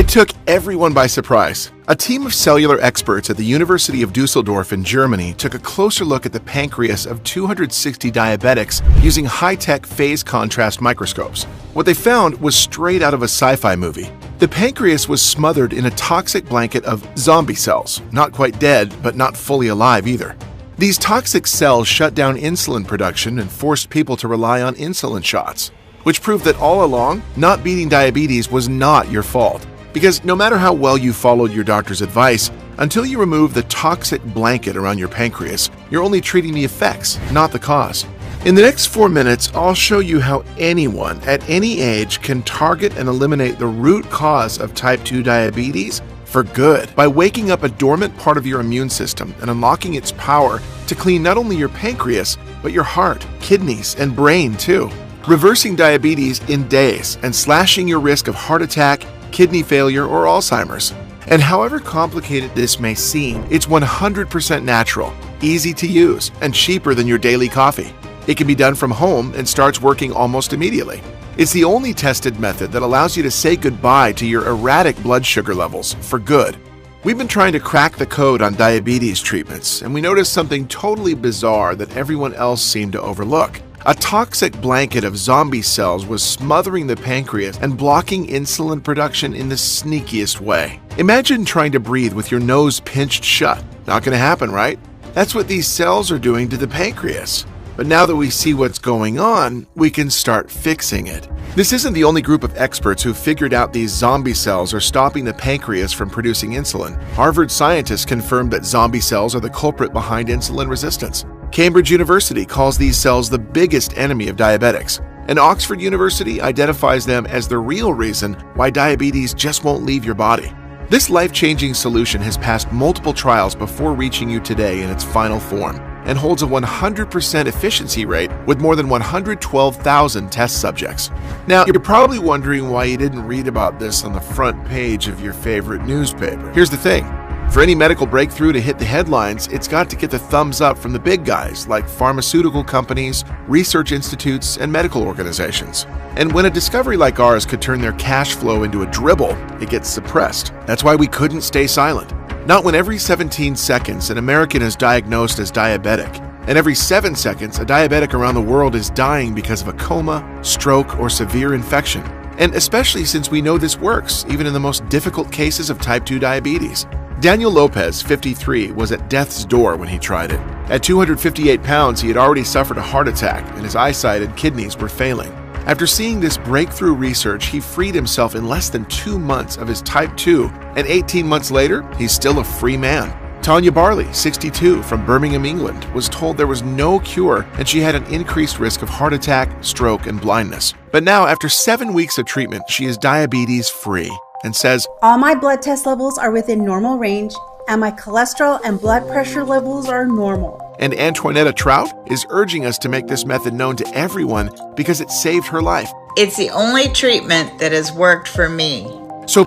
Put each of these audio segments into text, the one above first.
It took everyone by surprise. A team of cellular experts at the University of Dusseldorf in Germany took a closer look at the pancreas of 260 diabetics using high-tech phase contrast microscopes. What they found was straight out of a sci-fi movie. The pancreas was smothered in a toxic blanket of zombie cells, not quite dead, but not fully alive either. These toxic cells shut down insulin production and forced people to rely on insulin shots, which proved that all along, not beating diabetes was not your fault. Because no matter how well you followed your doctor's advice, until you remove the toxic blanket around your pancreas, you're only treating the effects, not the cause. In the next 4 minutes, I'll show you how anyone at any age can target and eliminate the root cause of type 2 diabetes for good by waking up a dormant part of your immune system and unlocking its power to clean not only your pancreas, but your heart, kidneys, and brain too. Reversing diabetes in days and slashing your risk of heart attack, kidney failure, or Alzheimer's. And however complicated this may seem, it's 100% natural, easy to use, and cheaper than your daily coffee. It can be done from home and starts working almost immediately. It's the only tested method that allows you to say goodbye to your erratic blood sugar levels for good. We've been trying to crack the code on diabetes treatments, and we noticed something totally bizarre that everyone else seemed to overlook. A toxic blanket of zombie cells was smothering the pancreas and blocking insulin production in the sneakiest way. Imagine trying to breathe with your nose pinched shut. Not going to happen, right? That's what these cells are doing to the pancreas. But now that we see what's going on, we can start fixing it. This isn't the only group of experts who figured out these zombie cells are stopping the pancreas from producing insulin. Harvard scientists confirmed that zombie cells are the culprit behind insulin resistance. Cambridge University calls these cells the biggest enemy of diabetics, and Oxford University identifies them as the real reason why diabetes just won't leave your body. This life-changing solution has passed multiple trials before reaching you today in its final form, and holds a 100% efficiency rate with more than 112,000 test subjects. Now, you're probably wondering why you didn't read about this on the front page of your favorite newspaper. Here's the thing. For any medical breakthrough to hit the headlines, it's got to get the thumbs up from the big guys like pharmaceutical companies, research institutes, and medical organizations. And when a discovery like ours could turn their cash flow into a dribble, it gets suppressed. That's why we couldn't stay silent. Not when every 17 seconds an American is diagnosed as diabetic, and every 7 seconds a diabetic around the world is dying because of a coma, stroke, or severe infection. And especially since we know this works, even in the most difficult cases of type 2 diabetes. Daniel Lopez, 53, was at death's door when he tried it. At 258 pounds, he had already suffered a heart attack, and his eyesight and kidneys were failing. After seeing this breakthrough research, he freed himself in less than 2 months of his type 2, and 18 months later, he's still a free man. Tanya Barley, 62, from Birmingham, England, was told there was no cure and she had an increased risk of heart attack, stroke, and blindness. But now, after 7 weeks of treatment, she is diabetes-free and says, "All my blood test levels are within normal range, and my cholesterol and blood pressure levels are normal." And Antoinetta Trout is urging us to make this method known to everyone because it saved her life. It's the only treatment that has worked for me. So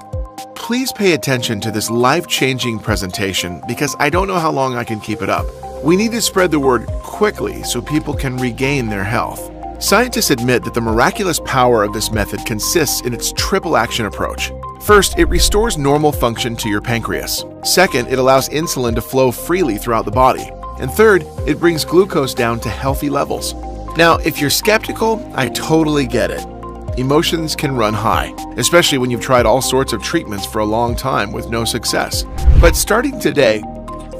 please pay attention to this life-changing presentation because I don't know how long I can keep it up. We need to spread the word quickly so people can regain their health. Scientists admit that the miraculous power of this method consists in its triple action approach. First, it restores normal function to your pancreas. Second, it allows insulin to flow freely throughout the body. And third, it brings glucose down to healthy levels. Now, if you're skeptical, I totally get it. Emotions can run high, especially when you've tried all sorts of treatments for a long time with no success. But starting today,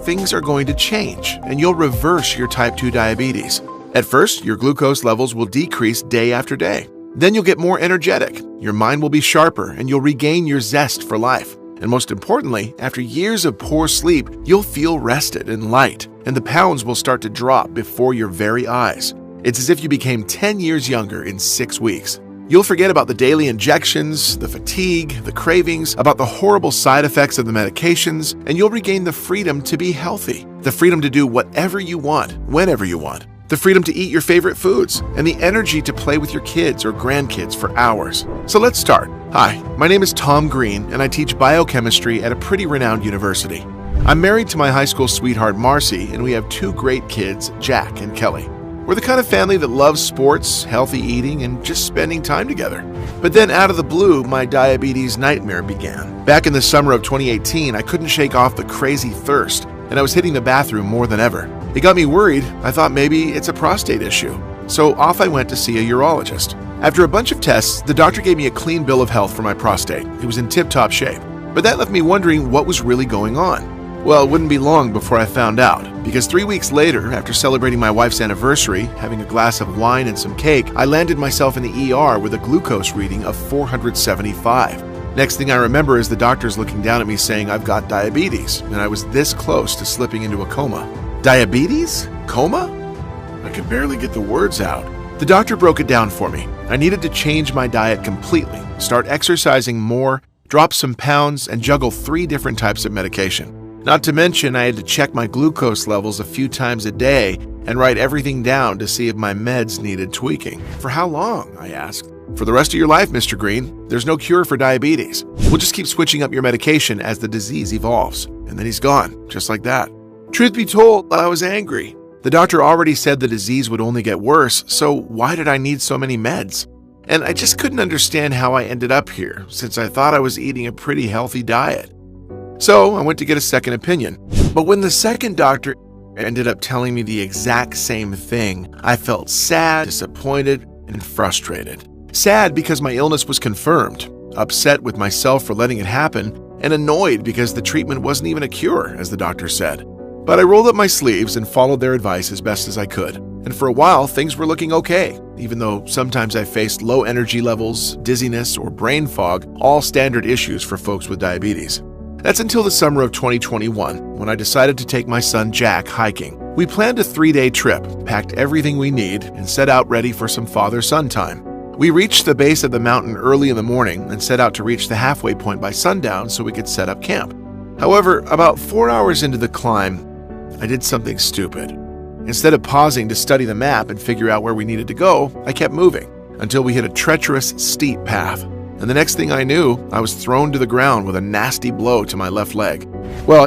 things are going to change, and you'll reverse your type 2 diabetes. At first, your glucose levels will decrease day after day. Then you'll get more energetic, your mind will be sharper, and you'll regain your zest for life. And most importantly, after years of poor sleep, you'll feel rested and light, and the pounds will start to drop before your very eyes. It's as if you became 10 years younger in 6 weeks. You'll forget about the daily injections, the fatigue, the cravings, about the horrible side effects of the medications, and you'll regain the freedom to be healthy, the freedom to do whatever you want, whenever you want. The freedom to eat your favorite foods, and the energy to play with your kids or grandkids for hours. So let's start. Hi, my name is Tom Green, and I teach biochemistry at a pretty renowned university. I'm married to my high school sweetheart, Marcy, and we have 2 great kids, Jack and Kelly. We're the kind of family that loves sports, healthy eating, and just spending time together. But then out of the blue, my diabetes nightmare began. Back in the summer of 2018, I couldn't shake off the crazy thirst, and I was hitting the bathroom more than ever. It got me worried. I thought maybe it's a prostate issue. So off I went to see a urologist. After a bunch of tests, the doctor gave me a clean bill of health for my prostate. It was in tip-top shape. But that left me wondering what was really going on. Well, it wouldn't be long before I found out, because 3 weeks later, after celebrating my wife's anniversary, having a glass of wine and some cake, I landed myself in the ER with a glucose reading of 475. Next thing I remember is the doctors looking down at me saying I've got diabetes, and I was this close to slipping into a coma. Diabetes? Coma? I could barely get the words out. The doctor broke it down for me. I needed to change my diet completely, start exercising more, drop some pounds, and juggle 3 different types of medication. Not to mention, I had to check my glucose levels a few times a day and write everything down to see if my meds needed tweaking. For how long? I asked. For the rest of your life, Mr. Green. There's no cure for diabetes. We'll just keep switching up your medication as the disease evolves. And then he's gone, just like that. Truth be told, I was angry. The doctor already said the disease would only get worse, so why did I need so many meds? And I just couldn't understand how I ended up here, since I thought I was eating a pretty healthy diet. So I went to get a second opinion. But when the second doctor ended up telling me the exact same thing, I felt sad, disappointed, and frustrated. Sad because my illness was confirmed, upset with myself for letting it happen, and annoyed because the treatment wasn't even a cure, as the doctor said. But I rolled up my sleeves and followed their advice as best as I could. And for a while, things were looking okay, even though sometimes I faced low energy levels, dizziness, or brain fog, all standard issues for folks with diabetes. That's until the summer of 2021, when I decided to take my son Jack hiking. We planned a 3-day trip, packed everything we need, and set out ready for some father-son time. We reached the base of the mountain early in the morning and set out to reach the halfway point by sundown so we could set up camp. However, about 4 hours into the climb, I did something stupid. Instead of pausing to study the map and figure out where we needed to go, I kept moving until we hit a treacherous, steep path. And the next thing I knew, I was thrown to the ground with a nasty blow to my left leg. Well,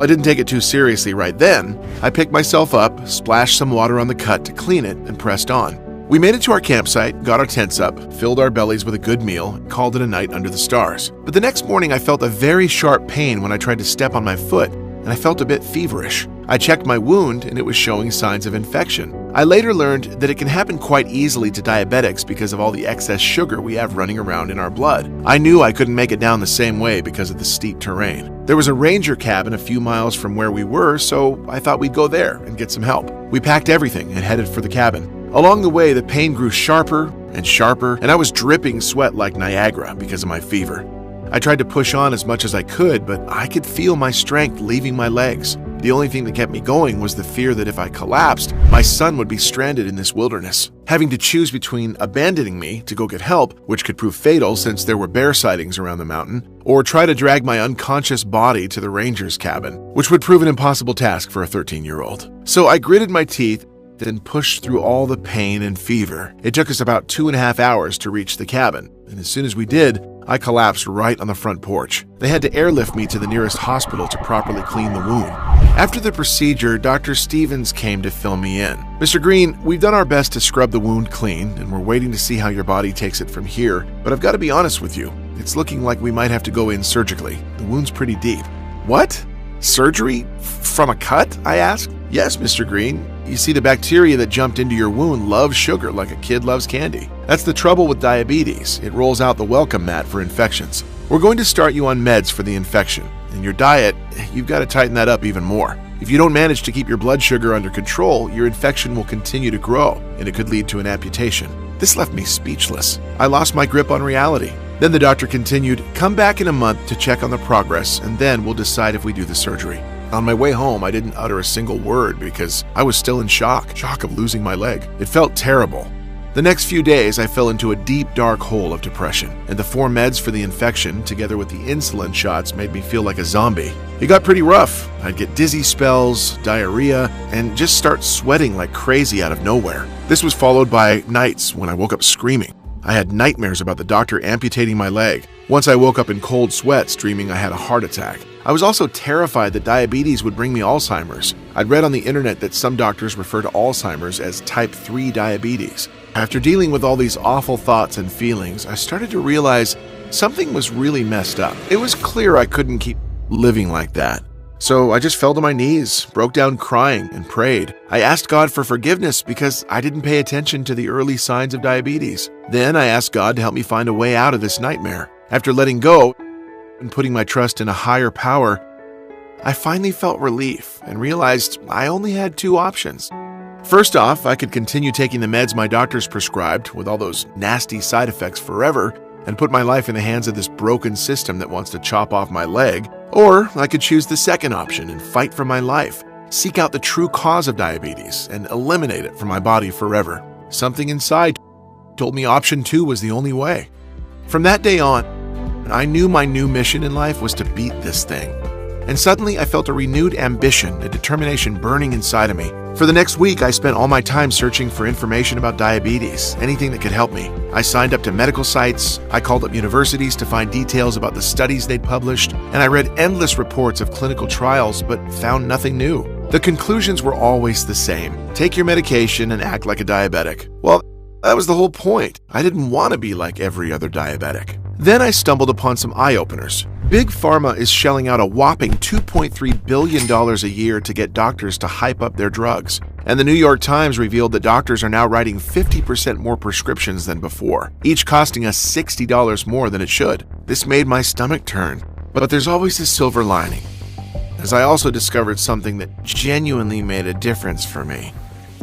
I didn't take it too seriously right then. I picked myself up, splashed some water on the cut to clean it, and pressed on. We made it to our campsite, got our tents up, filled our bellies with a good meal, and called it a night under the stars. But the next morning, I felt a very sharp pain when I tried to step on my foot, and I felt a bit feverish. I checked my wound, and it was showing signs of infection. I later learned that it can happen quite easily to diabetics because of all the excess sugar we have running around in our blood. I knew I couldn't make it down the same way because of the steep terrain. There was a ranger cabin a few miles from where we were, so I thought we'd go there and get some help. We packed everything and headed for the cabin. Along the way, the pain grew sharper and sharper, and I was dripping sweat like Niagara because of my fever. I tried to push on as much as I could, but I could feel my strength leaving my legs. The only thing that kept me going was the fear that if I collapsed, my son would be stranded in this wilderness, having to choose between abandoning me to go get help, which could prove fatal since there were bear sightings around the mountain, or try to drag my unconscious body to the ranger's cabin, which would prove an impossible task for a 13-year-old. So I gritted my teeth and pushed through all the pain and fever. It took us about 2.5 hours to reach the cabin, and as soon as we did, I collapsed right on the front porch. They had to airlift me to the nearest hospital to properly clean the wound. After the procedure, Dr. Stevens came to fill me in. Mr. Green, we've done our best to scrub the wound clean, and we're waiting to see how your body takes it from here, but I've got to be honest with you. It's looking like we might have to go in surgically. The wound's pretty deep. What? Surgery? From a cut? I asked. Yes, Mr. Green. You see, the bacteria that jumped into your wound loves sugar like a kid loves candy. That's the trouble with diabetes. It rolls out the welcome mat for infections. We're going to start you on meds for the infection. And your diet, you've got to tighten that up even more. If you don't manage to keep your blood sugar under control, your infection will continue to grow, and it could lead to an amputation. This left me speechless. I lost my grip on reality. Then the doctor continued, come back in a month to check on the progress, and then we'll decide if we do the surgery. On my way home, I didn't utter a single word because I was still in shock of losing my leg. It felt terrible. The next few days, I fell into a deep, dark hole of depression, and the 4 meds for the infection, together with the insulin shots, made me feel like a zombie. It got pretty rough. I'd get dizzy spells, diarrhea, and just start sweating like crazy out of nowhere. This was followed by nights when I woke up screaming. I had nightmares about the doctor amputating my leg. Once I woke up in cold sweats, dreaming I had a heart attack. I was also terrified that diabetes would bring me Alzheimer's. I'd read on the internet that some doctors refer to Alzheimer's as type 3 diabetes. After dealing with all these awful thoughts and feelings, I started to realize something was really messed up. It was clear I couldn't keep living like that. So I just fell to my knees, broke down crying, and prayed. I asked God for forgiveness because I didn't pay attention to the early signs of diabetes. Then I asked God to help me find a way out of this nightmare. After letting go and putting my trust in a higher power, I finally felt relief and realized I only had two options. First off, I could continue taking the meds my doctors prescribed with all those nasty side effects forever and put my life in the hands of this broken system that wants to chop off my leg. Or I could choose the second option and fight for my life, seek out the true cause of diabetes, and eliminate it from my body forever. Something inside told me option 2 was the only way. From that day on, I knew my new mission in life was to beat this thing. And suddenly I felt a renewed ambition, a determination burning inside of me. For the next week, I spent all my time searching for information about diabetes, anything that could help me. I signed up to medical sites, I called up universities to find details about the studies they'd published, and I read endless reports of clinical trials but found nothing new. The conclusions were always the same. Take your medication and act like a diabetic. Well, that was the whole point. I didn't want to be like every other diabetic. Then I stumbled upon some eye-openers. Big Pharma is shelling out a whopping $2.3 billion a year to get doctors to hype up their drugs. And the New York Times revealed that doctors are now writing 50% more prescriptions than before, each costing us $60 more than it should. This made my stomach turn. But there's always a silver lining, as I also discovered something that genuinely made a difference for me.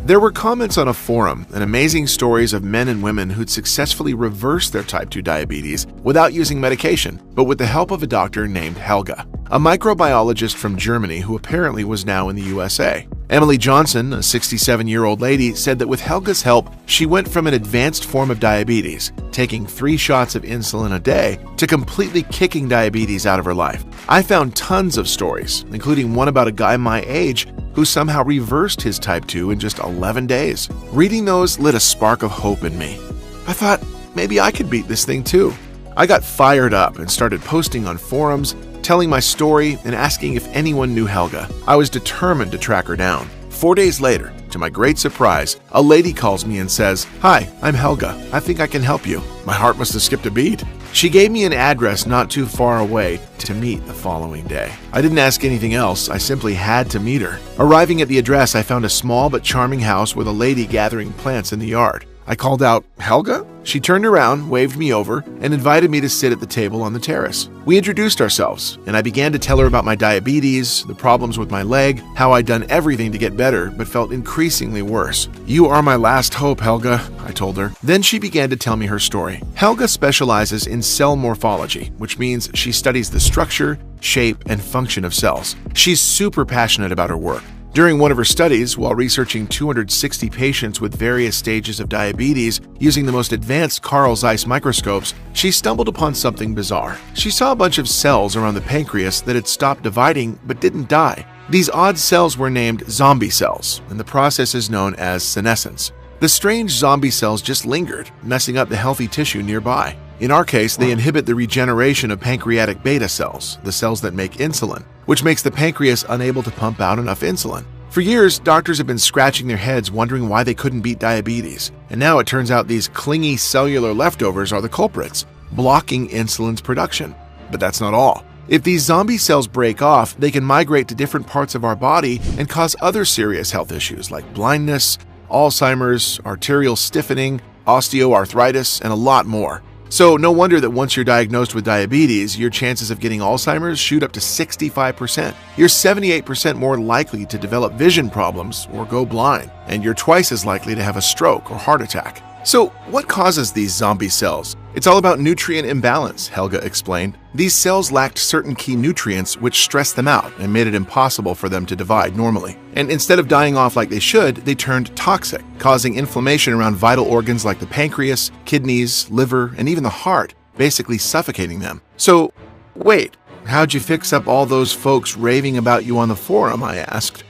There were comments on a forum and amazing stories of men and women who'd successfully reversed their type 2 diabetes without using medication, but with the help of a doctor named Helga, a microbiologist from Germany who apparently was now in the USA. Emily Johnson, a 67-year-old lady, said that with Helga's help, she went from an advanced form of diabetes, taking 3 shots of insulin a day, to completely kicking diabetes out of her life. I found tons of stories, including one about a guy my age who somehow reversed his type 2 in just 11 days. Reading those lit a spark of hope in me. I thought, maybe I could beat this thing too. I got fired up and started posting on forums, telling my story and asking if anyone knew Helga. I was determined to track her down. 4 days later, to my great surprise, a lady calls me and says, "Hi, I'm Helga. I think I can help you." My heart must have skipped a beat. She gave me an address not too far away to meet the following day. I didn't ask anything else, I simply had to meet her. Arriving at the address, I found a small but charming house with a lady gathering plants in the yard. I called out, "Helga?" She turned around, waved me over, and invited me to sit at the table on the terrace. We introduced ourselves, and I began to tell her about my diabetes, the problems with my leg, how I'd done everything to get better but felt increasingly worse. "You are my last hope, Helga," I told her. Then she began to tell me her story. Helga specializes in cell morphology, which means she studies the structure, shape, and function of cells. She's super passionate about her work. During one of her studies, while researching 260 patients with various stages of diabetes using the most advanced Carl Zeiss microscopes, she stumbled upon something bizarre. She saw a bunch of cells around the pancreas that had stopped dividing but didn't die. These odd cells were named zombie cells, and the process is known as senescence. The strange zombie cells just lingered, messing up the healthy tissue nearby. In our case, they inhibit the regeneration of pancreatic beta cells, the cells that make insulin, which makes the pancreas unable to pump out enough insulin. For years, doctors have been scratching their heads wondering why they couldn't beat diabetes. And now it turns out these clingy cellular leftovers are the culprits, blocking insulin's production. But that's not all. If these zombie cells break off, they can migrate to different parts of our body and cause other serious health issues like blindness, Alzheimer's, arterial stiffening, osteoarthritis, and a lot more. So no wonder that once you're diagnosed with diabetes, your chances of getting Alzheimer's shoot up to 65%. You're 78% more likely to develop vision problems or go blind, and you're twice as likely to have a stroke or heart attack. So what causes these zombie cells? It's all about nutrient imbalance, Helga explained. These cells lacked certain key nutrients which stressed them out and made it impossible for them to divide normally. And instead of dying off like they should, they turned toxic, causing inflammation around vital organs like the pancreas, kidneys, liver, and even the heart, basically suffocating them. So, wait, how'd you fix up all those folks raving about you on the forum, I asked.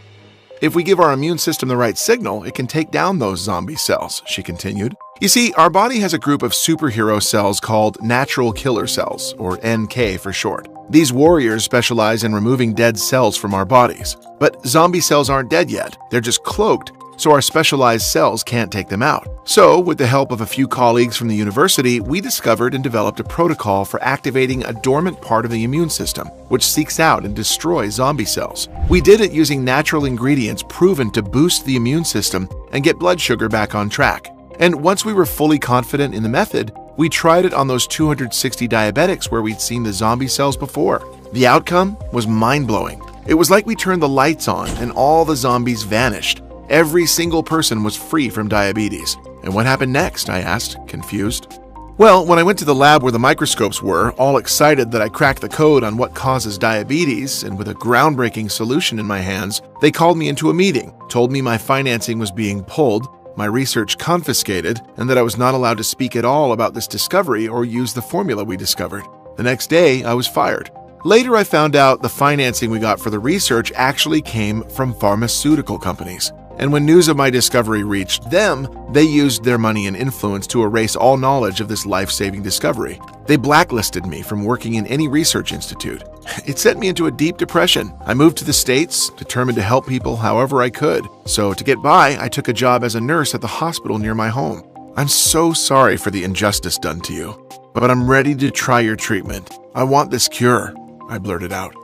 If we give our immune system the right signal, it can take down those zombie cells, she continued. You see, our body has a group of superhero cells called natural killer cells, or NK for short. These warriors specialize in removing dead cells from our bodies. But zombie cells aren't dead yet, they're just cloaked, so our specialized cells can't take them out. So, with the help of a few colleagues from the university, we discovered and developed a protocol for activating a dormant part of the immune system, which seeks out and destroys zombie cells. We did it using natural ingredients proven to boost the immune system and get blood sugar back on track. And once we were fully confident in the method, we tried it on those 260 diabetics where we'd seen the zombie cells before. The outcome was mind-blowing. It was like we turned the lights on and all the zombies vanished. Every single person was free from diabetes. And what happened next? I asked, confused. Well, when I went to the lab where the microscopes were, all excited that I cracked the code on what causes diabetes, and with a groundbreaking solution in my hands, they called me into a meeting, told me my financing was being pulled, my research confiscated, and that I was not allowed to speak at all about this discovery or use the formula we discovered. The next day, I was fired. Later, I found out the financing we got for the research actually came from pharmaceutical companies. And when news of my discovery reached them, they used their money and influence to erase all knowledge of this life-saving discovery. They blacklisted me from working in any research institute. It sent me into a deep depression. I moved to the States, determined to help people however I could. So to get by, I took a job as a nurse at the hospital near my home. I'm so sorry for the injustice done to you, but I'm ready to try your treatment. I want this cure, I blurted out.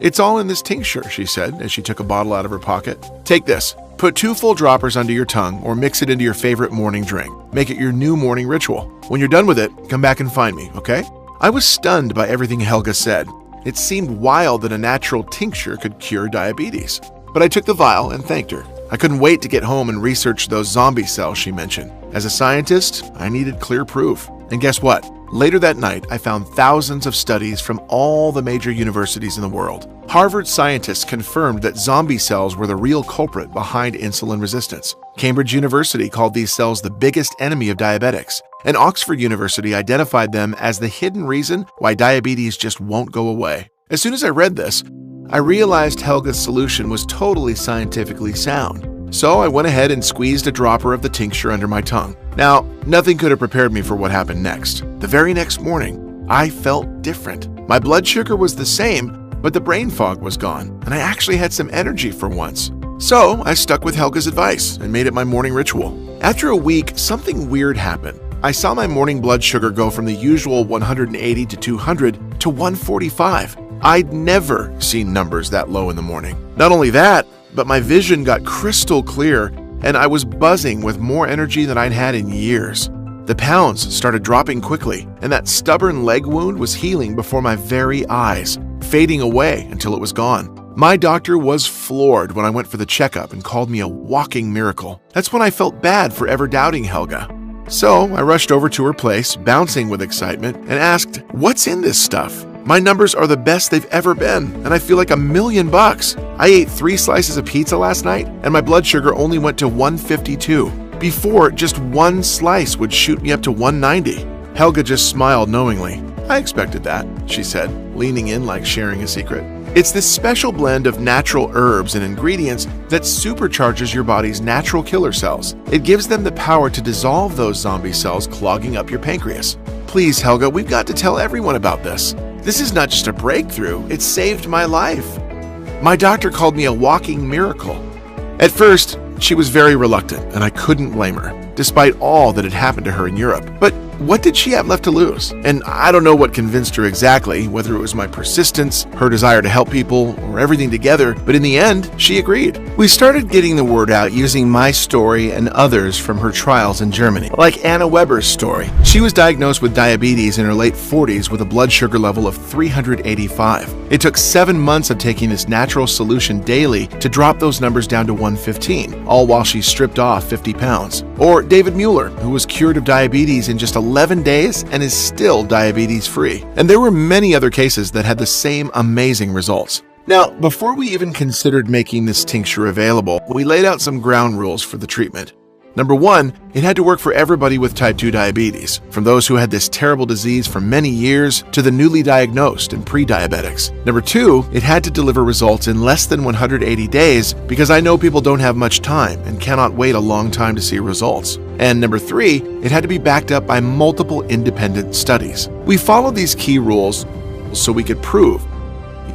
It's all in this tincture, she said as she took a bottle out of her pocket. Take this. Put 2 full droppers under your tongue or mix it into your favorite morning drink. Make it your new morning ritual. When you're done with it, come back and find me, okay? I was stunned by everything Helga said. It seemed wild that a natural tincture could cure diabetes. But I took the vial and thanked her. I couldn't wait to get home and research those zombie cells she mentioned. As a scientist, I needed clear proof. And guess what? Later that night, I found thousands of studies from all the major universities in the world. Harvard scientists confirmed that zombie cells were the real culprit behind insulin resistance. Cambridge University called these cells the biggest enemy of diabetics. And Oxford University identified them as the hidden reason why diabetes just won't go away. As soon as I read this, I realized Helga's solution was totally scientifically sound. So I went ahead and squeezed a dropper of the tincture under my tongue. Now, nothing could have prepared me for what happened next. The very next morning, I felt different. My blood sugar was the same, but the brain fog was gone, and I actually had some energy for once. So I stuck with Helga's advice and made it my morning ritual. After a week, something weird happened. I saw my morning blood sugar go from the usual 180 to 200 to 145. I'd never seen numbers that low in the morning. Not only that, but my vision got crystal clear, and I was buzzing with more energy than I'd had in years. The pounds started dropping quickly, and that stubborn leg wound was healing before my very eyes, fading away until it was gone. My doctor was floored when I went for the checkup and called me a walking miracle. That's when I felt bad for ever doubting Helga. So I rushed over to her place, bouncing with excitement, and asked, "What's in this stuff? My numbers are the best they've ever been, and I feel like $1,000,000. I ate 3 slices of pizza last night, and my blood sugar only went to 152. Before, just 1 slice would shoot me up to 190. Helga just smiled knowingly. "I expected that," she said, leaning in like sharing a secret. It's this special blend of natural herbs and ingredients that supercharges your body's natural killer cells. It gives them the power to dissolve those zombie cells clogging up your pancreas. Please, Helga, we've got to tell everyone about this. This is not just a breakthrough, it saved my life. My doctor called me a walking miracle. At first, she was very reluctant, and I couldn't blame her, despite all that had happened to her in Europe. But what did she have left to lose? And I don't know what convinced her exactly, whether it was my persistence, her desire to help people, or everything together, but in the end, she agreed. We started getting the word out using my story and others from her trials in Germany, like Anna Weber's story. She was diagnosed with diabetes in her late 40s with a blood sugar level of 385. It took 7 months of taking this natural solution daily to drop those numbers down to 115, all while she stripped off 50 pounds. Or David Mueller, who was cured of diabetes in just 11 days and is still diabetes-free. And there were many other cases that had the same amazing results. Now, before we even considered making this tincture available, we laid out some ground rules for the treatment. Number one, it had to work for everybody with type 2 diabetes, from those who had this terrible disease for many years to the newly diagnosed and pre-diabetics. Number two, it had to deliver results in less than 180 days because I know people don't have much time and cannot wait a long time to see results. And number three, it had to be backed up by multiple independent studies. We followed these key rules so we could prove,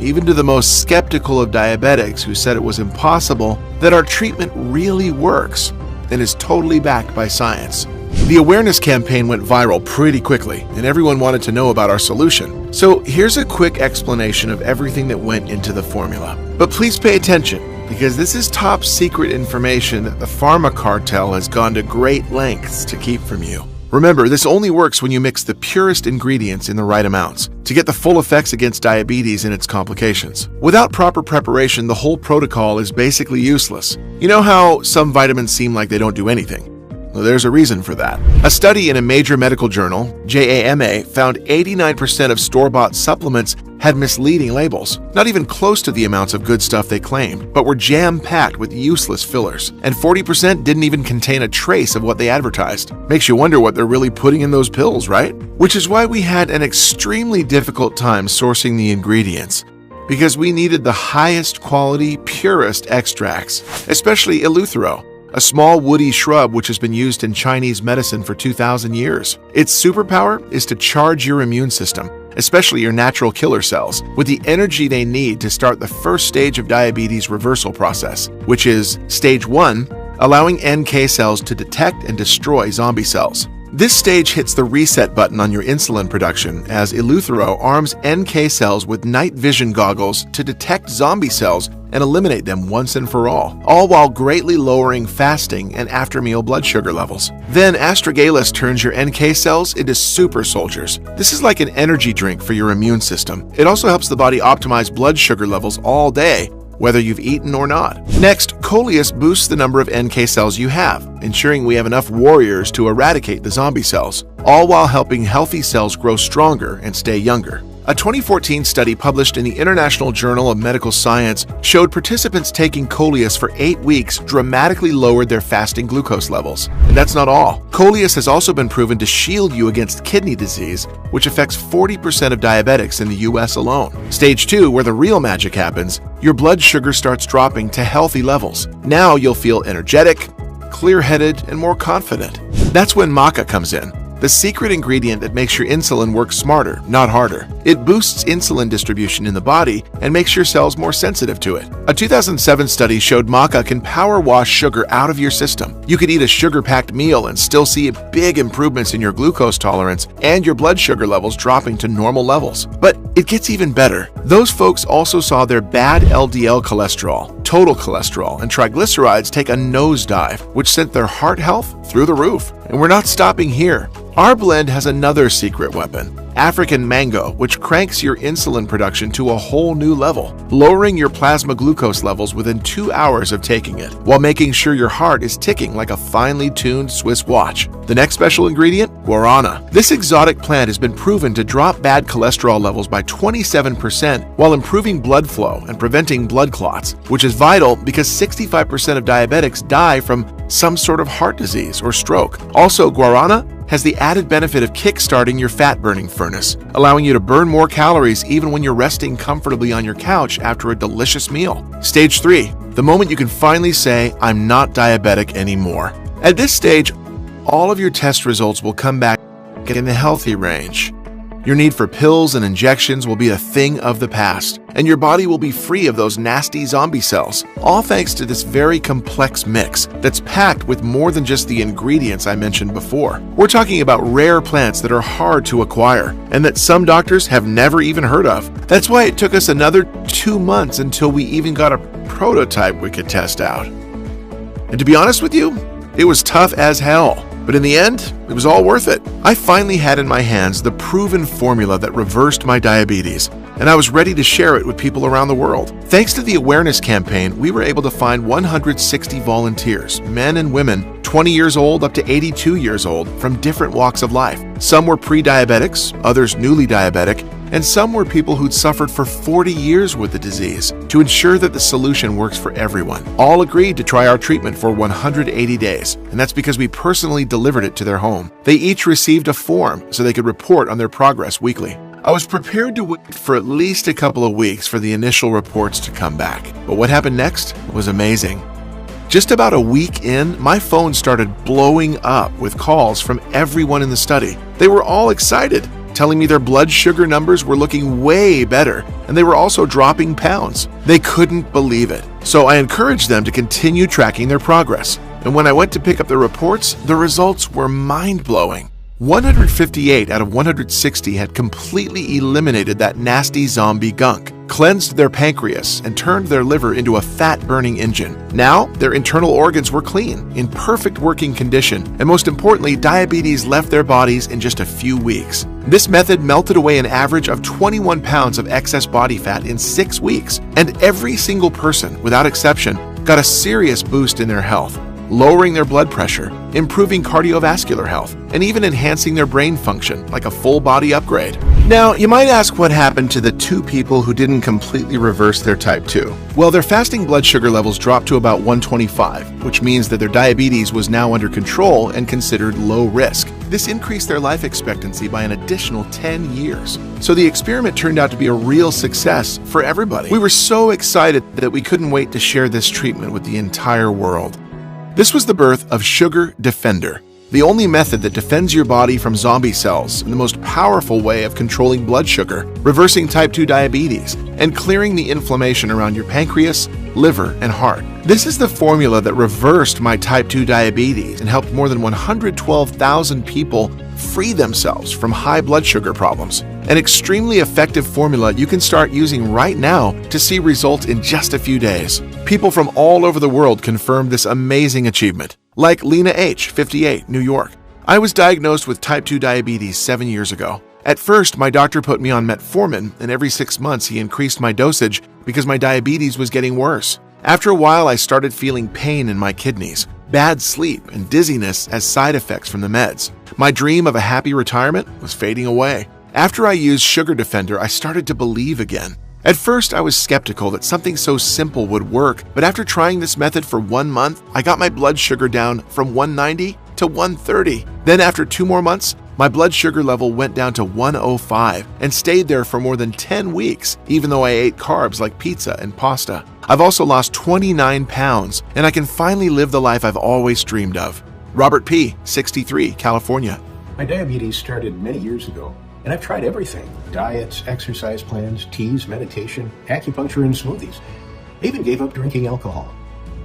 even to the most skeptical of diabetics who said it was impossible, that our treatment really works and is totally backed by science. The awareness campaign went viral pretty quickly, and everyone wanted to know about our solution. So here's a quick explanation of everything that went into the formula. But please pay attention, because this is top secret information that the pharma cartel has gone to great lengths to keep from you. Remember, this only works when you mix the purest ingredients in the right amounts to get the full effects against diabetes and its complications. Without proper preparation, the whole protocol is basically useless. You know how some vitamins seem like they don't do anything? Well, there's a reason for that. A study in a major medical journal, JAMA, found 89% of store-bought supplements had misleading labels, not even close to the amounts of good stuff they claimed, but were jam-packed with useless fillers, and 40% didn't even contain a trace of what they advertised. Makes you wonder what they're really putting in those pills, right? Which is why we had an extremely difficult time sourcing the ingredients, because we needed the highest quality, purest extracts, especially eleuthero, a small woody shrub which has been used in Chinese medicine for 2,000 years. Its superpower is to charge your immune system, especially your natural killer cells, with the energy they need to start the first stage of diabetes reversal process, which is stage 1, allowing NK cells to detect and destroy zombie cells. This stage hits the reset button on your insulin production as eleuthero arms NK cells with night vision goggles to detect zombie cells and eliminate them once and for all while greatly lowering fasting and after-meal blood sugar levels. Then astragalus turns your NK cells into super soldiers. This is like an energy drink for your immune system. It also helps the body optimize blood sugar levels all day, whether you've eaten or not. Next, Coleus boosts the number of NK cells you have, ensuring we have enough warriors to eradicate the zombie cells, all while helping healthy cells grow stronger and stay younger. A 2014 study published in the International Journal of Medical Science showed participants taking Coleus for 8 weeks dramatically lowered their fasting glucose levels. And that's not all. Coleus has also been proven to shield you against kidney disease, which affects 40% of diabetics in the US alone. Stage 2, where the real magic happens, your blood sugar starts dropping to healthy levels. Now you'll feel energetic, clear-headed, and more confident. That's when maca comes in, the secret ingredient that makes your insulin work smarter, not harder. It boosts insulin distribution in the body and makes your cells more sensitive to it. A 2007 study showed maca can power wash sugar out of your system. You could eat a sugar-packed meal and still see big improvements in your glucose tolerance and your blood sugar levels dropping to normal levels. But it gets even better. Those folks also saw their bad LDL cholesterol, total cholesterol, and triglycerides take a nosedive, which sent their heart health through the roof. And we're not stopping here. Our blend has another secret weapon, African mango, which cranks your insulin production to a whole new level, lowering your plasma glucose levels within 2 hours of taking it, while making sure your heart is ticking like a finely tuned Swiss watch. The next special ingredient? Guarana. This exotic plant has been proven to drop bad cholesterol levels by 27% while improving blood flow and preventing blood clots, which is vital because 65% of diabetics die from some sort of heart disease or stroke. Also, guarana has the added benefit of kickstarting your fat-burning furnace, allowing you to burn more calories even when you're resting comfortably on your couch after a delicious meal. Stage 3, the moment you can finally say, I'm not diabetic anymore. At this stage, all of your test results will come back in the healthy range. Your need for pills and injections will be a thing of the past, and your body will be free of those nasty zombie cells, all thanks to this very complex mix that's packed with more than just the ingredients I mentioned before. We're talking about rare plants that are hard to acquire, and that some doctors have never even heard of. That's why it took us another 2 months until we even got a prototype we could test out. And to be honest with you, it was tough as hell. But in the end, it was all worth it. I finally had in my hands the proven formula that reversed my diabetes, and I was ready to share it with people around the world. Thanks to the awareness campaign, we were able to find 160 volunteers, men and women, 20 years old up to 82 years old, from different walks of life. Some were pre-diabetics, others newly diabetic, and some were people who'd suffered for 40 years with the disease. To ensure that the solution works for everyone, all agreed to try our treatment for 180 days, and that's because we personally delivered it to their home. They each received a form so they could report on their progress weekly. I was prepared to wait for at least a couple of weeks for the initial reports to come back, but what happened next was amazing. Just about a week in, my phone started blowing up with calls from everyone in the study. They were all excited, telling me their blood sugar numbers were looking way better, and they were also dropping pounds. They couldn't believe it. So I encouraged them to continue tracking their progress. And when I went to pick up the reports, the results were mind-blowing. 158 out of 160 had completely eliminated that nasty zombie gunk, cleansed their pancreas, and turned their liver into a fat-burning engine. Now, their internal organs were clean, in perfect working condition, and most importantly, diabetes left their bodies in just a few weeks. This method melted away an average of 21 pounds of excess body fat in 6 weeks, and every single person, without exception, got a serious boost in their health, lowering their blood pressure, improving cardiovascular health, and even enhancing their brain function like a full-body upgrade. Now, you might ask what happened to the 2 people who didn't completely reverse their type 2. Well, their fasting blood sugar levels dropped to about 125, which means that their diabetes was now under control and considered low risk. This increased their life expectancy by an additional 10 years. So the experiment turned out to be a real success for everybody. We were so excited that we couldn't wait to share this treatment with the entire world. This was the birth of Sugar Defender, the only method that defends your body from zombie cells and the most powerful way of controlling blood sugar, reversing type 2 diabetes, and clearing the inflammation around your pancreas, liver, and heart. This is the formula that reversed my type 2 diabetes and helped more than 112,000 people free themselves from high blood sugar problems. An extremely effective formula you can start using right now to see results in just a few days. People from all over the world confirmed this amazing achievement, like Lena H., 58, New York. I was diagnosed with type 2 diabetes 7 years ago. At first, my doctor put me on metformin, and every 6 months he increased my dosage because my diabetes was getting worse. After a while, I started feeling pain in my kidneys, bad sleep, and dizziness as side effects from the meds. My dream of a happy retirement was fading away. After I used Sugar Defender, I started to believe again. At first, I was skeptical that something so simple would work, but after trying this method for 1 month, I got my blood sugar down from 190 to 130. Then after 2 more months, my blood sugar level went down to 105 and stayed there for more than 10 weeks, even though I ate carbs like pizza and pasta. I've also lost 29 pounds, and I can finally live the life I've always dreamed of. Robert P., 63, California. My diabetes started many years ago, and I've tried everything: diets, exercise plans, teas, meditation, acupuncture, and smoothies. I even gave up drinking alcohol.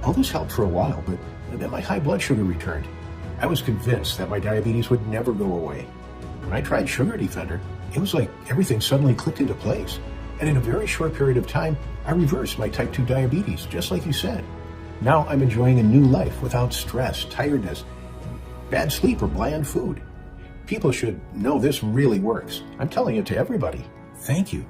All this helped for a while, but then my high blood sugar returned. I was convinced that my diabetes would never go away. When I tried Sugar Defender, it was like everything suddenly clicked into place. And in a very short period of time, I reversed my type 2 diabetes, just like you said. Now I'm enjoying a new life without stress, tiredness, bad sleep, or bland food. People should know this really works. I'm telling it to everybody. Thank you.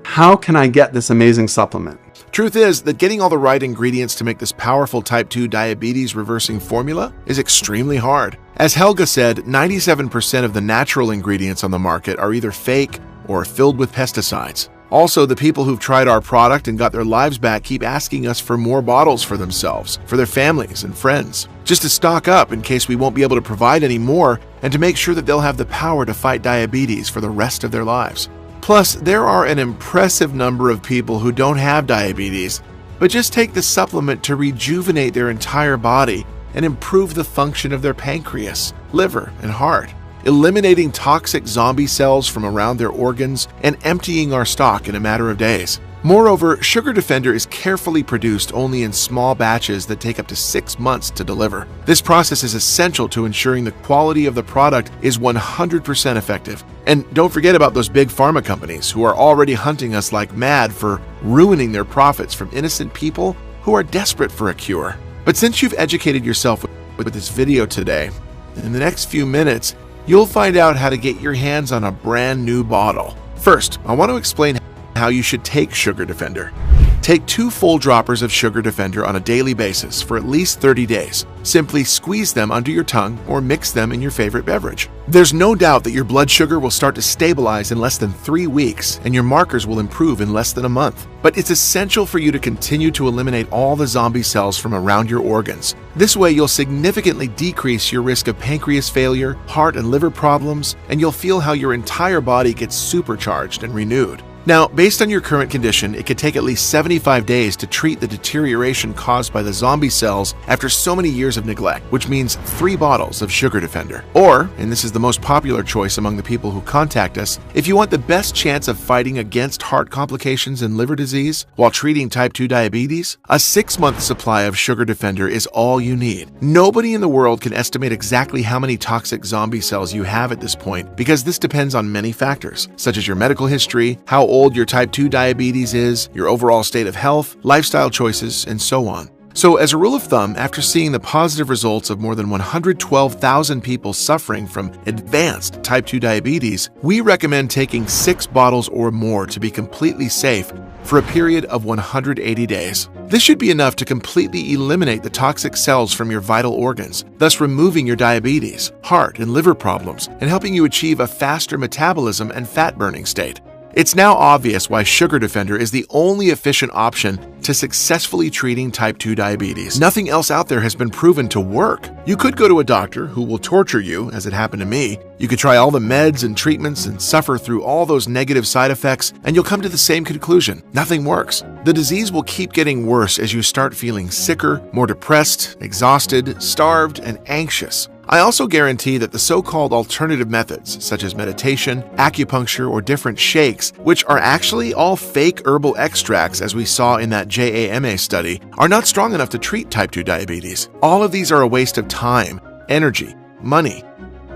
How can I get this amazing supplement? Truth is that getting all the right ingredients to make this powerful type 2 diabetes reversing formula is extremely hard. As Helga said, 97% of the natural ingredients on the market are either fake or filled with pesticides. Also, the people who've tried our product and got their lives back keep asking us for more bottles for themselves, for their families and friends, just to stock up in case we won't be able to provide any more and to make sure that they'll have the power to fight diabetes for the rest of their lives. Plus, there are an impressive number of people who don't have diabetes, but just take the supplement to rejuvenate their entire body and improve the function of their pancreas, liver, and heart, eliminating toxic zombie cells from around their organs and emptying our stock in a matter of days. Moreover, Sugar Defender is carefully produced only in small batches that take up to 6 months to deliver. This process is essential to ensuring the quality of the product is 100% effective. And don't forget about those big pharma companies who are already hunting us like mad for ruining their profits from innocent people who are desperate for a cure. But since you've educated yourself with this video today, in the next few minutes, you'll find out how to get your hands on a brand new bottle. First, I want to explain how you should take Sugar Defender. Take 2 full droppers of Sugar Defender on a daily basis for at least 30 days. Simply squeeze them under your tongue or mix them in your favorite beverage. There's no doubt that your blood sugar will start to stabilize in less than 3 weeks and your markers will improve in less than a month. But it's essential for you to continue to eliminate all the zombie cells from around your organs. This way, you'll significantly decrease your risk of pancreas failure, heart and liver problems, and you'll feel how your entire body gets supercharged and renewed. Now, based on your current condition, it could take at least 75 days to treat the deterioration caused by the zombie cells after so many years of neglect, which means 3 bottles of Sugar Defender. Or, and this is the most popular choice among the people who contact us, if you want the best chance of fighting against heart complications and liver disease while treating type 2 diabetes, a 6-month supply of Sugar Defender is all you need. Nobody in the world can estimate exactly how many toxic zombie cells you have at this point because this depends on many factors, such as your medical history, how old your type 2 diabetes is, your overall state of health, lifestyle choices, and so on. So as a rule of thumb, after seeing the positive results of more than 112,000 people suffering from advanced type 2 diabetes, we recommend taking 6 bottles or more to be completely safe for a period of 180 days. This should be enough to completely eliminate the toxic cells from your vital organs, thus removing your diabetes, heart, and liver problems, and helping you achieve a faster metabolism and fat-burning state. It's now obvious why Sugar Defender is the only efficient option to successfully treating type 2 diabetes. Nothing else out there has been proven to work. You could go to a doctor who will torture you, as it happened to me. You could try all the meds and treatments and suffer through all those negative side effects, and you'll come to the same conclusion. Nothing works. The disease will keep getting worse as you start feeling sicker, more depressed, exhausted, starved, and anxious. I also guarantee that the so-called alternative methods, such as meditation, acupuncture, or different shakes, which are actually all fake herbal extracts as we saw in that JAMA study, are not strong enough to treat type 2 diabetes. All of these are a waste of time, energy, money,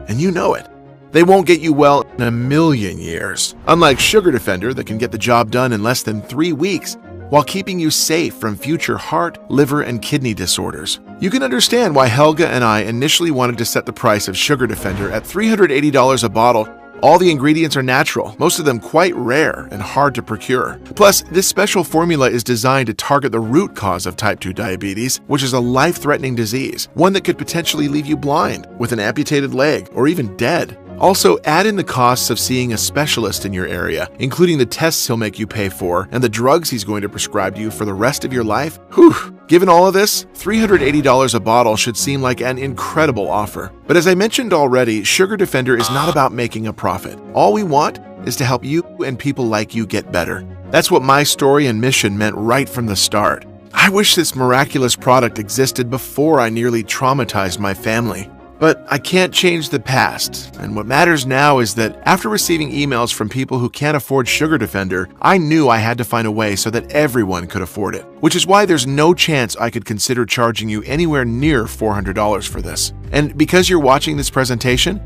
and you know it. They won't get you well in a million years. Unlike Sugar Defender that can get the job done in less than 3 weeks, while keeping you safe from future heart, liver, and kidney disorders. You can understand why Helga and I initially wanted to set the price of Sugar Defender at $380 a bottle. All the ingredients are natural, most of them quite rare and hard to procure. Plus, this special formula is designed to target the root cause of type 2 diabetes, which is a life-threatening disease, one that could potentially leave you blind, with an amputated leg, or even dead. Also, add in the costs of seeing a specialist in your area, including the tests he'll make you pay for and the drugs he's going to prescribe you for the rest of your life. Whew! Given all of this, $380 a bottle should seem like an incredible offer. But as I mentioned already, Sugar Defender is not about making a profit. All we want is to help you and people like you get better. That's what my story and mission meant right from the start. I wish this miraculous product existed before I nearly traumatized my family. But I can't change the past, and what matters now is that after receiving emails from people who can't afford Sugar Defender, I knew I had to find a way so that everyone could afford it, which is why there's no chance I could consider charging you anywhere near $400 for this. And because you're watching this presentation,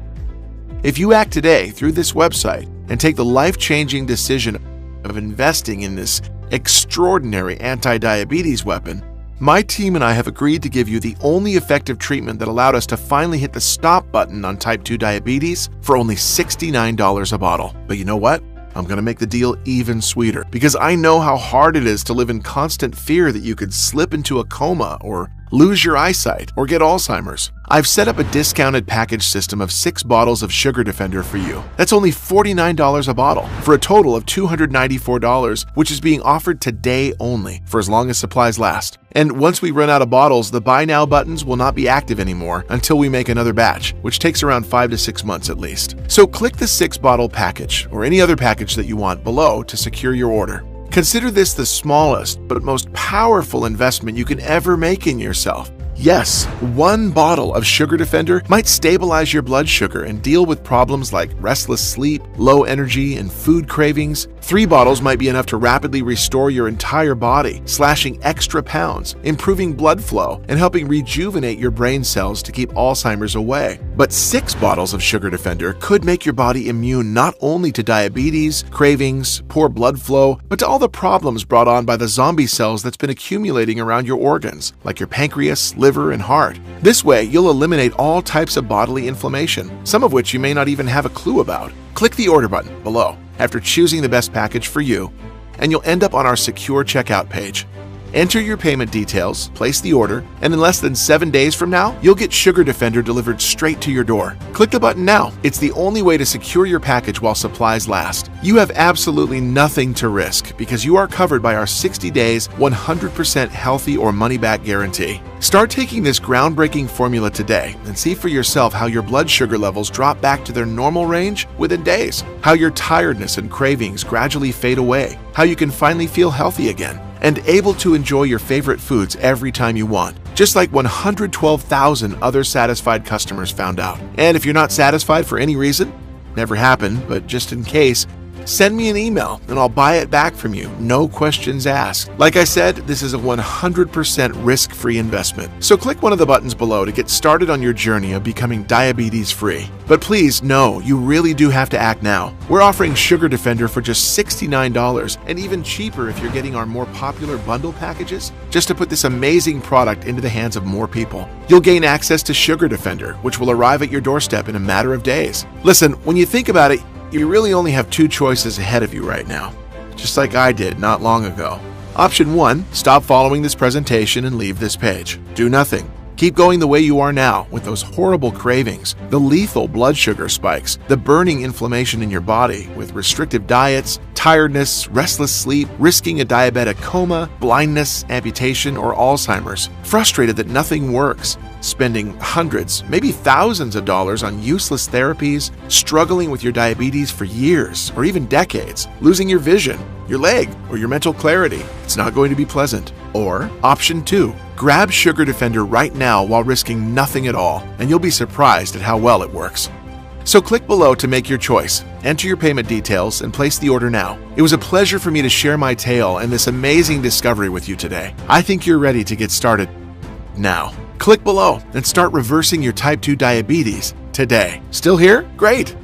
if you act today through this website and take the life-changing decision of investing in this extraordinary anti-diabetes weapon, my team and I have agreed to give you the only effective treatment that allowed us to finally hit the stop button on type 2 diabetes for only $69 a bottle. But you know what? I'm going to make the deal even sweeter because I know how hard it is to live in constant fear that you could slip into a coma or lose your eyesight, or get Alzheimer's. I've set up a discounted package system of 6 bottles of Sugar Defender for you. That's only $49 a bottle for a total of $294, which is being offered today only for as long as supplies last. And once we run out of bottles, the buy now buttons will not be active anymore until we make another batch, which takes around 5 to 6 months at least. So click the 6-bottle package or any other package that you want below to secure your order. Consider this the smallest but most powerful investment you can ever make in yourself. Yes, 1 bottle of Sugar Defender might stabilize your blood sugar and deal with problems like restless sleep, low energy, and food cravings. 3 bottles might be enough to rapidly restore your entire body, slashing extra pounds, improving blood flow, and helping rejuvenate your brain cells to keep Alzheimer's away. But 6 bottles of Sugar Defender could make your body immune not only to diabetes, cravings, poor blood flow, but to all the problems brought on by the zombie cells that's been accumulating around your organs, like your pancreas, liver, and heart. This way, you'll eliminate all types of bodily inflammation, some of which you may not even have a clue about. Click the order button below after choosing the best package for you and you'll end up on our secure checkout page. Enter your payment details, place the order, and in less than 7 days from now, you'll get Sugar Defender delivered straight to your door. Click the button now. It's the only way to secure your package while supplies last. You have absolutely nothing to risk because you are covered by our 60 days, 100% healthy or money-back guarantee. Start taking this groundbreaking formula today and see for yourself how your blood sugar levels drop back to their normal range within days, how your tiredness and cravings gradually fade away, how you can finally feel healthy again, and able to enjoy your favorite foods every time you want, just like 112,000 other satisfied customers found out. And if you're not satisfied for any reason, never happened, but just in case, send me an email and I'll buy it back from you, no questions asked. Like I said, this is a 100% risk-free investment. So click one of the buttons below to get started on your journey of becoming diabetes-free. But please know, you really do have to act now. We're offering Sugar Defender for just $69 and even cheaper if you're getting our more popular bundle packages, just to put this amazing product into the hands of more people. You'll gain access to Sugar Defender, which will arrive at your doorstep in a matter of days. Listen, when you think about it, you really only have two choices ahead of you right now, just like I did not long ago. Option 1, stop following this presentation and leave this page. Do nothing. Keep going the way you are now with those horrible cravings, the lethal blood sugar spikes, the burning inflammation in your body with restrictive diets, tiredness, restless sleep, risking a diabetic coma, blindness, amputation, or Alzheimer's, frustrated that nothing works, spending hundreds, maybe thousands of dollars on useless therapies, struggling with your diabetes for years or even decades, losing your vision, your leg, or your mental clarity. It's not going to be pleasant. Or option 2, grab Sugar Defender right now while risking nothing at all, and you'll be surprised at how well it works. So click below to make your choice, enter your payment details, and place the order now. It was a pleasure for me to share my tale and this amazing discovery with you today. I think you're ready to get started now. Click below and start reversing your type 2 diabetes today. Still here? Great!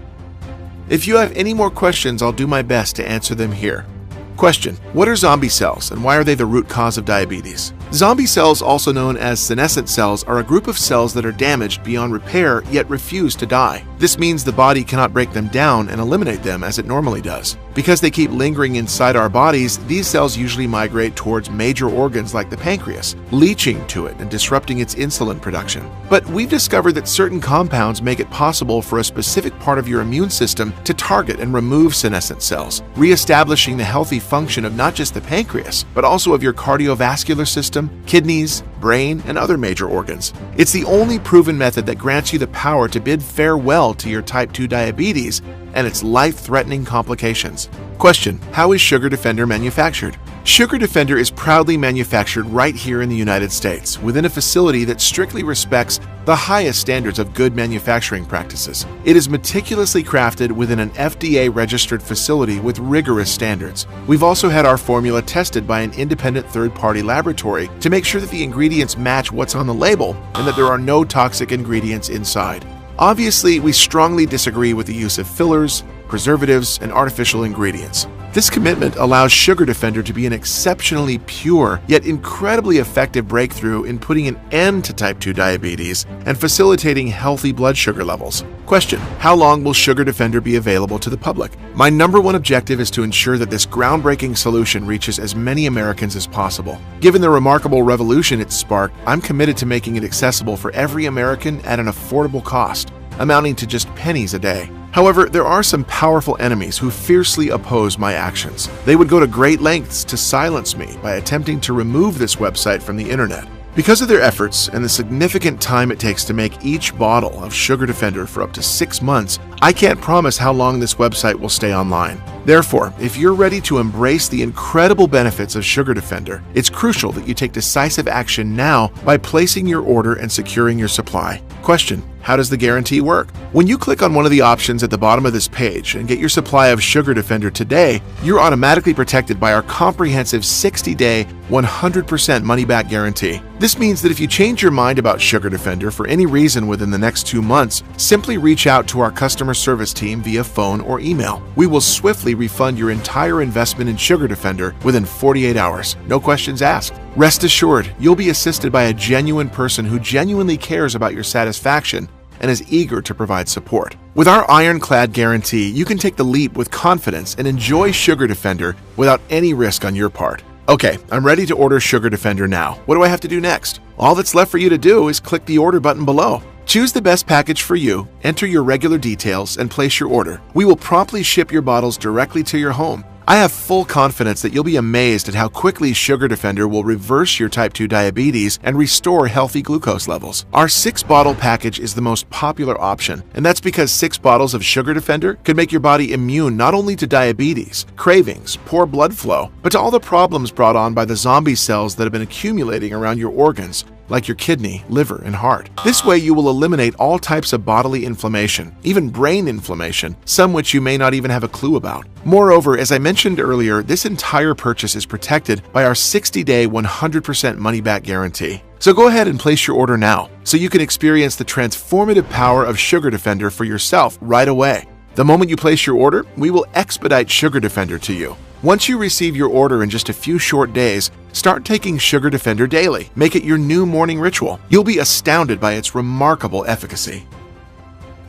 If you have any more questions, I'll do my best to answer them here. Question: what are zombie cells and why are they the root cause of diabetes? Zombie cells, also known as senescent cells, are a group of cells that are damaged beyond repair yet refuse to die. This means the body cannot break them down and eliminate them as it normally does. Because they keep lingering inside our bodies, these cells usually migrate towards major organs like the pancreas, leaching to it and disrupting its insulin production. But we've discovered that certain compounds make it possible for a specific part of your immune system to target and remove senescent cells, reestablishing the healthy function of not just the pancreas, but also of your cardiovascular system, kidneys, brain, and other major organs. It's the only proven method that grants you the power to bid farewell to your type 2 diabetes and its life-threatening complications. Question: how is Sugar Defender manufactured? Sugar Defender is proudly manufactured right here in the United States within a facility that strictly respects the highest standards of good manufacturing practices. It is meticulously crafted within an FDA-registered facility with rigorous standards. We've also had our formula tested by an independent third-party laboratory to make sure that the ingredients match what's on the label and that there are no toxic ingredients inside. Obviously, we strongly disagree with the use of fillers, preservatives, and artificial ingredients. This commitment allows Sugar Defender to be an exceptionally pure yet incredibly effective breakthrough in putting an end to type 2 diabetes and facilitating healthy blood sugar levels. Question: how long will Sugar Defender be available to the public? My number one objective is to ensure that this groundbreaking solution reaches as many Americans as possible. Given the remarkable revolution it's sparked, I'm committed to making it accessible for every American at an affordable cost, amounting to just pennies a day. However, there are some powerful enemies who fiercely oppose my actions. They would go to great lengths to silence me by attempting to remove this website from the internet. Because of their efforts and the significant time it takes to make each bottle of Sugar Defender for up to 6 months, I can't promise how long this website will stay online. Therefore, if you're ready to embrace the incredible benefits of Sugar Defender, it's crucial that you take decisive action now by placing your order and securing your supply. Question: how does the guarantee work? When you click on one of the options at the bottom of this page and get your supply of Sugar Defender today, you're automatically protected by our comprehensive 60-day, 100% money-back guarantee. This means that if you change your mind about Sugar Defender for any reason within the next 2 months, simply reach out to our customer service team via phone or email. We will swiftly refund your entire investment in Sugar Defender within 48 hours. No questions asked. Rest assured, you'll be assisted by a genuine person who genuinely cares about your satisfaction and is eager to provide support. With our ironclad guarantee, you can take the leap with confidence and enjoy Sugar Defender without any risk on your part. Okay, I'm ready to order Sugar Defender now. What do I have to do next? All that's left for you to do is click the order button below. Choose the best package for you, enter your regular details, and place your order. We will promptly ship your bottles directly to your home. I have full confidence that you'll be amazed at how quickly Sugar Defender will reverse your type 2 diabetes and restore healthy glucose levels. Our 6-bottle package is the most popular option, and that's because 6 bottles of Sugar Defender could make your body immune not only to diabetes, cravings, poor blood flow, but to all the problems brought on by the zombie cells that have been accumulating around your organs, like your kidney, liver, and heart. This way you will eliminate all types of bodily inflammation, even brain inflammation, some which you may not even have a clue about. Moreover, as I mentioned earlier, this entire purchase is protected by our 60-day 100% money-back guarantee. So go ahead and place your order now, so you can experience the transformative power of Sugar Defender for yourself right away. The moment you place your order, we will expedite Sugar Defender to you. Once you receive your order in just a few short days, start taking Sugar Defender daily. Make it your new morning ritual. You'll be astounded by its remarkable efficacy.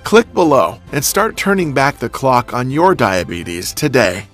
Click below and start turning back the clock on your diabetes today.